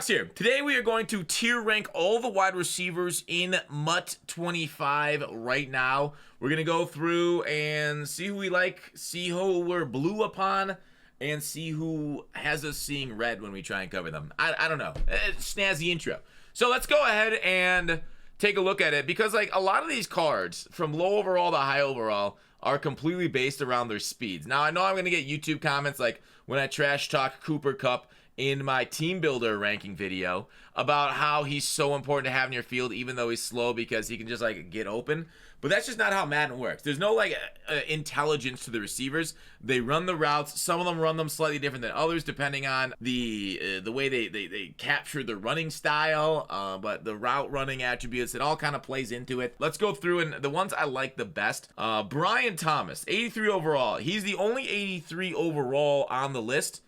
Fox here. Today we are going to tier rank all the wide receivers in MUT 25 right now. We're going to go through and see who we like, see who we're blue upon, and see who has us seeing red when we try and cover them. I don't know. Snazzy intro. So let's go ahead and take a look at it, because like a lot of these cards from low overall to high overall are completely based around their speeds. Now I know I'm going to get YouTube comments like when I trash talk Cooper Kupp in my team builder ranking video about how he's so important to have in your field even though he's slow because he can just like get open. But that's just not how Madden works. There's no like intelligence to the receivers. They run the routes. Some of them run them slightly different than others depending on the way they capture the running style, but the route running attributes, it all kind of plays into it. Let's go through, and the ones I like the best. Brian Thomas, 83 overall. He's the only 83 overall on the list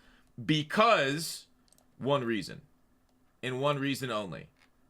because one reason, and one reason only.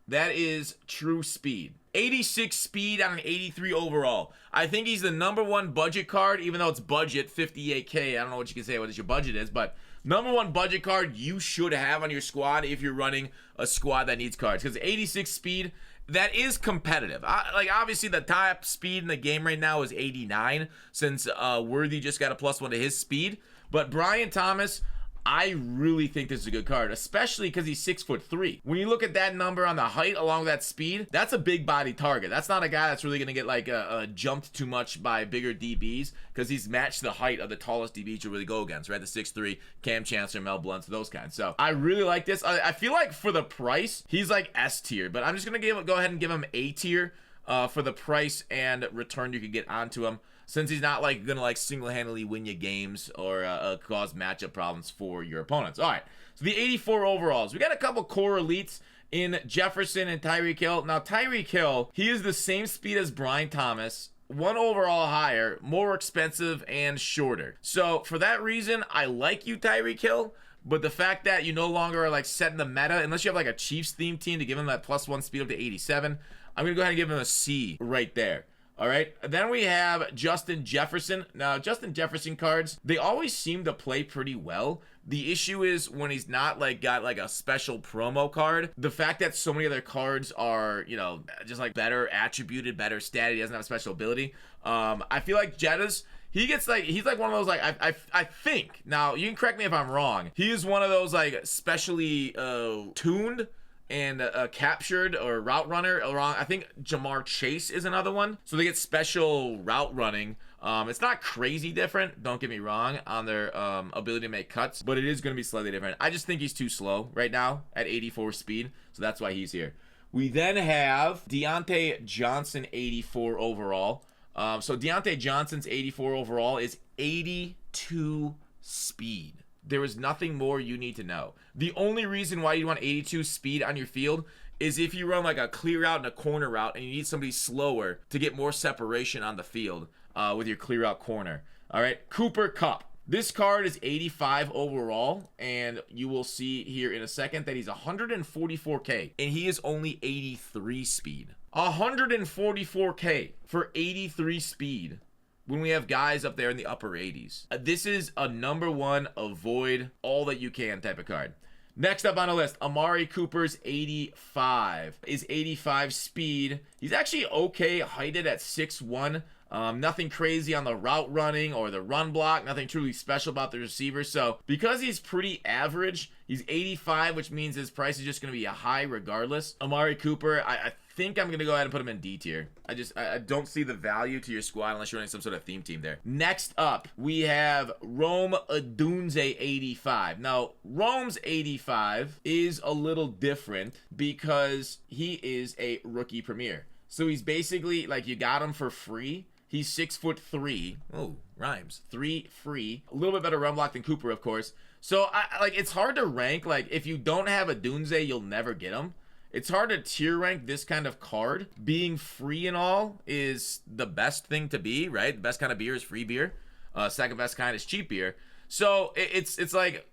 That is true speed. 86 speed on an 83 overall. I think he's the #1 budget card, even though it's budget, 58K. I don't know what you can say what your budget is, but #1 budget card you should have on your squad if you're running a squad that needs cards. Because 86 speed, that is competitive. Like, obviously, the top speed in the game right now is 89, since Worthy just got a +1 to his speed. But Brian Thomas, I really think this is a good card, especially because he's 6'3". When you look at that number on the height along with that speed, that's a big body target. That's not a guy that's really going to get like jumped too much by bigger DBs, because he's matched the height of the tallest DBs you really go against, right? The 6'3", Cam Chancellor, Mel Blount, those kinds. So I really like this. I feel like for the price, he's like S tier, but I'm just going to go ahead and give him A tier for the price and return you could get onto him, since he's not like gonna like single-handedly win you games or cause matchup problems for your opponents. All right, so the 84 overalls. We got a couple core elites in Jefferson and Tyreek Hill. Now Tyreek Hill, he is the same speed as Brian Thomas, 1 overall higher, more expensive and shorter. So for that reason, I like you, Tyreek Hill. But the fact that you no longer are like setting the meta, unless you have like a Chiefs themed team to give him that +1 speed up to 87, I'm gonna go ahead and give him a C right there. All right, then we have Justin Jefferson. Now, Justin Jefferson cards, they always seem to play pretty well. The issue is when he's not like got like a special promo card. The fact that so many other cards are, you know, just like better attributed, better stat, he doesn't have a special ability. I feel like Jettas, he gets like, he's like one of those like, I think, now you can correct me if I'm wrong, he is one of those like specially tuned and captured or route runner around. I think Jamar Chase is another one, so they get special route running. It's not crazy different, don't get me wrong, on their ability to make cuts, but it is going to be slightly different. I just think he's too slow right now at 84 speed, so that's why he's here. We then have Deontay Johnson, 84 overall. So Deontay Johnson's 84 overall is 82 speed. There is nothing more you need to know. The only reason why you want 82 speed on your field is if you run like a clear out and a corner route and you need somebody slower to get more separation on the field with your clear out corner. All right, Cooper Kupp. This card is 85 overall, and you will see here in a second that he's 144K, and he is only 83 speed. 144K for 83 speed. When we have guys up there in the upper 80s. This is a #1 avoid all that you can type of card. Next up on the list, Amari Cooper's 85 is 85 speed. He's actually okay heighted at 6'1". Nothing crazy on the route running or the run block. Nothing truly special about the receiver. So because he's pretty average, he's 85, which means his price is just going to be a high regardless. Amari Cooper, I think I'm going to go ahead and put him in D tier. I don't see the value to your squad unless you're running some sort of theme team there. Next up, we have Rome Odunze 85. Now, Rome's 85 is a little different because he is a rookie premier. So he's basically like you got him for free. He's 6'3". Oh, rhymes. 3 free. A little bit better run block than Cooper, of course. So like it's hard to rank. Like if you don't have a Odunze, you'll never get him. It's hard to tier rank this kind of card. Being free and all is the best thing to be, right? The best kind of beer is free beer. Second best kind is cheap beer. So it's like,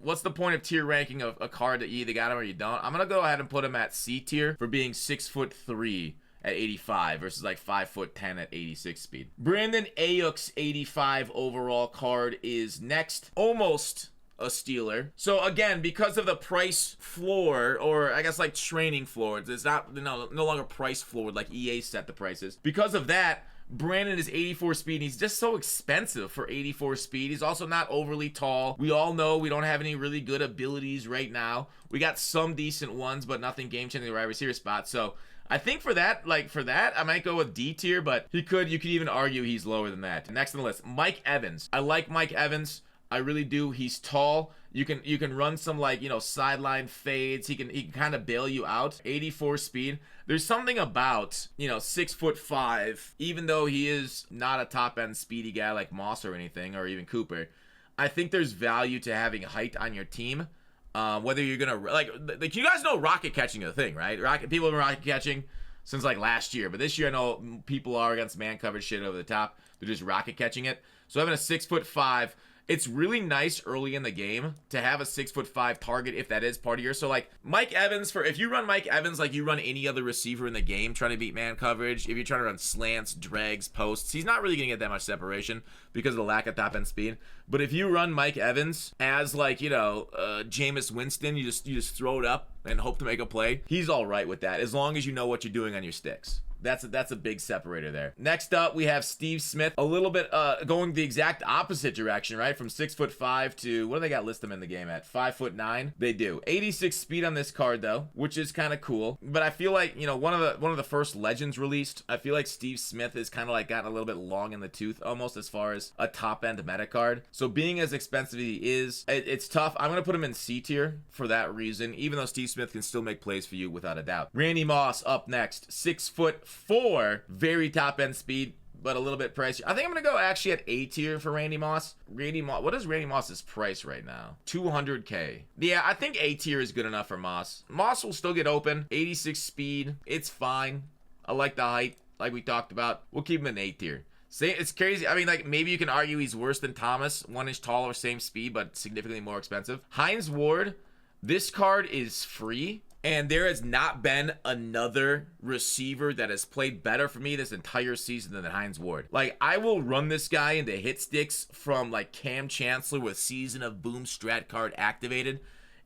what's the point of tier ranking of a card that you either got him or you don't? I'm gonna go ahead and put him at C tier for being 6'3" at 85 versus like 5'10" at 86 speed. Brandon Ayuk's 85 overall card is next. Almost a Steeler. So again, because of the price floor, or I guess like training floor, it's not no longer price floor like EA set the prices. Because of that, Brandon is 84 speed. He's just so expensive for 84 speed. He's also not overly tall. We all know we don't have any really good abilities right now. We got some decent ones, but nothing game-changing in the wide receiver spot. So I think for that, I might go with D tier, but you could even argue he's lower than that. Next on the list, Mike Evans. I like Mike Evans. I really do. He's tall. You can run some like, you know, sideline fades. He can kind of bail you out. 84 speed. There's something about, you know, 6'5", even though he is not a top end speedy guy like Moss or anything, or even Cooper. I think there's value to having height on your team. Whether you're gonna like you guys know rocket catching is a thing, right? People have been rocket catching since like last year, but this year I know people are against man coverage shit over the top. They're just rocket catching it. So having a 6'5", it's really nice early in the game to have a 6'5" target if that is part of yours. So like Mike Evans, if you run Mike Evans like you run any other receiver in the game trying to beat man coverage, if you're trying to run slants, drags, posts, he's not really gonna get that much separation because of the lack of top end speed. But if you run Mike Evans as like, you know, Jameis Winston, you just throw it up and hope to make a play, he's all right with that as long as you know what you're doing on your sticks. That's a big separator there. Next up, we have Steve Smith, a little bit going the exact opposite direction, right? From 6'5" to, what do they got list them in the game at? 5'9". They do 86 speed on this card though, which is kind of cool. But I feel like, you know, one of the first legends released, I feel like Steve Smith is kind of like gotten a little bit long in the tooth almost as far as a top end meta card. So being as expensive as he is, it's tough. I'm gonna put him in C tier for that reason, even though Steve Smith can still make plays for you without a doubt. Randy Moss up next, 6'4", very top end speed, but a little bit pricey. I think I'm gonna go actually at A tier for Randy Moss. What is Randy Moss's price right now? 200K. Yeah, I think A tier is good enough for Moss. Moss will still get open. 86 speed, it's fine. I like the height, like we talked about. We'll keep him in A tier. It's crazy. I mean, like, maybe you can argue he's worse than Thomas, 1 inch taller, same speed, but significantly more expensive. Hines Ward, this card is free. And there has not been another receiver that has played better for me this entire season than Hines Ward. Like, I will run this guy into hit sticks from, like, Cam Chancellor with Season of Boom strat card activated,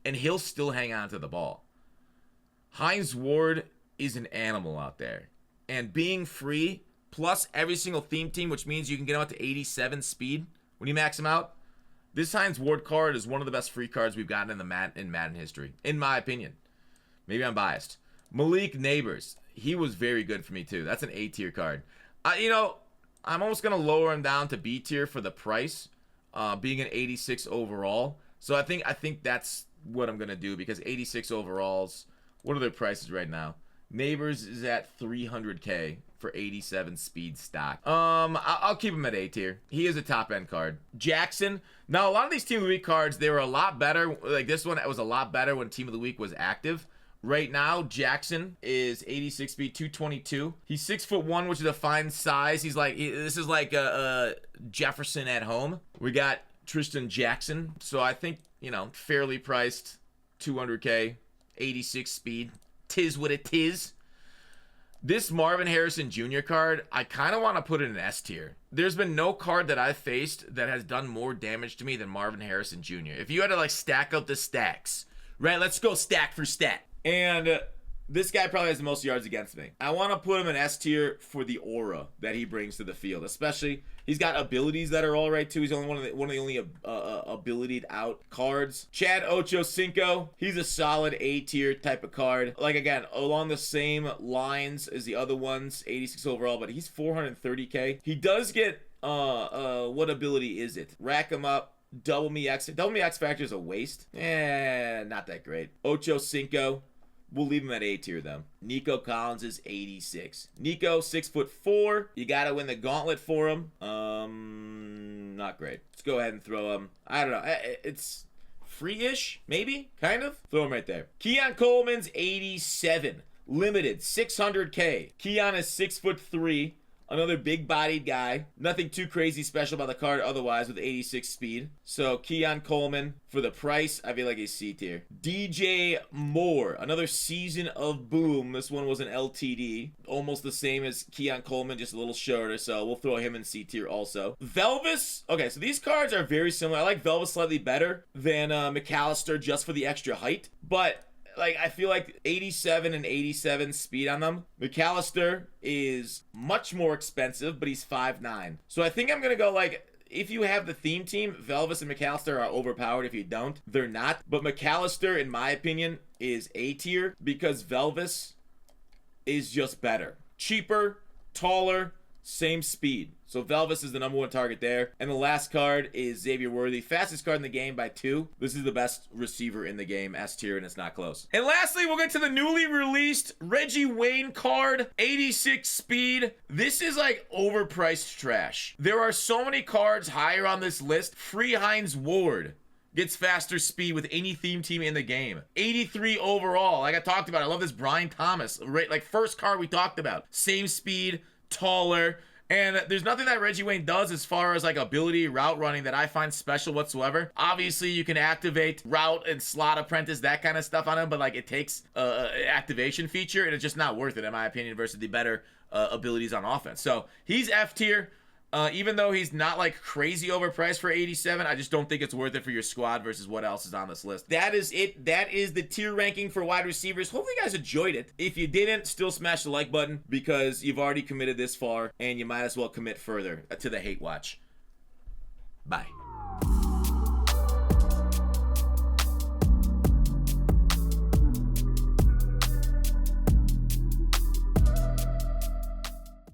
and he'll still hang on to the ball. Hines Ward is an animal out there. And being free, plus every single theme team, which means you can get him out to 87 speed when you max him out, this Hines Ward card is one of the best free cards we've gotten in Madden history, in my opinion. Maybe I'm biased. Malik Neighbors. He was very good for me, too. That's an A tier card. You know, I'm almost going to lower him down to B tier for the price, being an 86 overall. So I think that's what I'm going to do, because 86 overalls, what are their prices right now? Neighbors is at 300K for 87 speed stock. I'll keep him at A tier. He is a top end card. Jackson. Now, a lot of these Team of the Week cards, they were a lot better. Like this one, it was a lot better when Team of the Week was active. Right now, Jackson is 86 speed, 222. He's 6'1", which is a fine size. This is like a Jefferson at home. We got Tristan Jackson. So I think, you know, fairly priced, 200K, 86 speed. Tis what it is. This Marvin Harrison Jr. card, I kind of want to put in an S tier. There's been no card that I've faced that has done more damage to me than Marvin Harrison Jr. If you had to like stack up the stacks, right? Let's go stack for stat. And this guy probably has the most yards against me. I want to put him in S tier for the aura that he brings to the field. Especially, he's got abilities that are all right too. He's only one of the only abilitied out cards. Chad Ochocinco, he's a solid A tier type of card. Like again, along the same lines as the other ones, 86 overall, but he's 430K. He does get what ability is it? Rack him up. Double me X Factor is a waste. Not that great. Ochocinco. We'll leave him at A tier, though. Nico Collins is 86. Nico, 6'4". You got to win the gauntlet for him. Not great. Let's go ahead and throw him. I don't know. It's free-ish, maybe? Kind of? Throw him right there. Keon Coleman's 87. Limited, 600K. Keon is 6'3". Another big-bodied guy. Nothing too crazy special about the card otherwise with 86 speed. So Keon Coleman, for the price, I feel like a C tier. DJ Moore, another Season of Boom. This one was an LTD. Almost the same as Keon Coleman, just a little shorter, so we'll throw him in C tier also. Velvis, okay, so these cards are very similar. I like Velvis slightly better than McAllister just for the extra height, but like, I feel like 87 and 87 speed on them. McAllister is much more expensive, but he's 5'9". So I think I'm going to go, like, if you have the theme team, Velvis and McAllister are overpowered. If you don't, they're not. But McAllister, in my opinion, is A tier because Velvis is just better. Cheaper, taller, same speed. So Velvis is the #1 target there. And the last card is Xavier Worthy. Fastest card in the game by 2. This is the best receiver in the game, S tier, and it's not close. And lastly, we'll get to the newly released Reggie Wayne card, 86 speed. This is like overpriced trash. There are so many cards higher on this list. Free Hines Ward gets faster speed with any theme team in the game. 83 overall. Like I talked about, I love this Brian Thomas. Like first card we talked about. Same speed, taller. And there's nothing that Reggie Wayne does as far as like ability route running that I find special whatsoever. Obviously, you can activate route and slot apprentice, that kind of stuff on him, but like it takes activation feature, and it's just not worth it in my opinion versus the better abilities on offense. So he's F tier. Even though he's not like crazy overpriced for 87, I just don't think it's worth it for your squad versus what else is on this list. That is it. That is the tier ranking for wide receivers. Hopefully you guys enjoyed it. If you didn't, still smash the like button because you've already committed this far and you might as well commit further to the hate watch. Bye.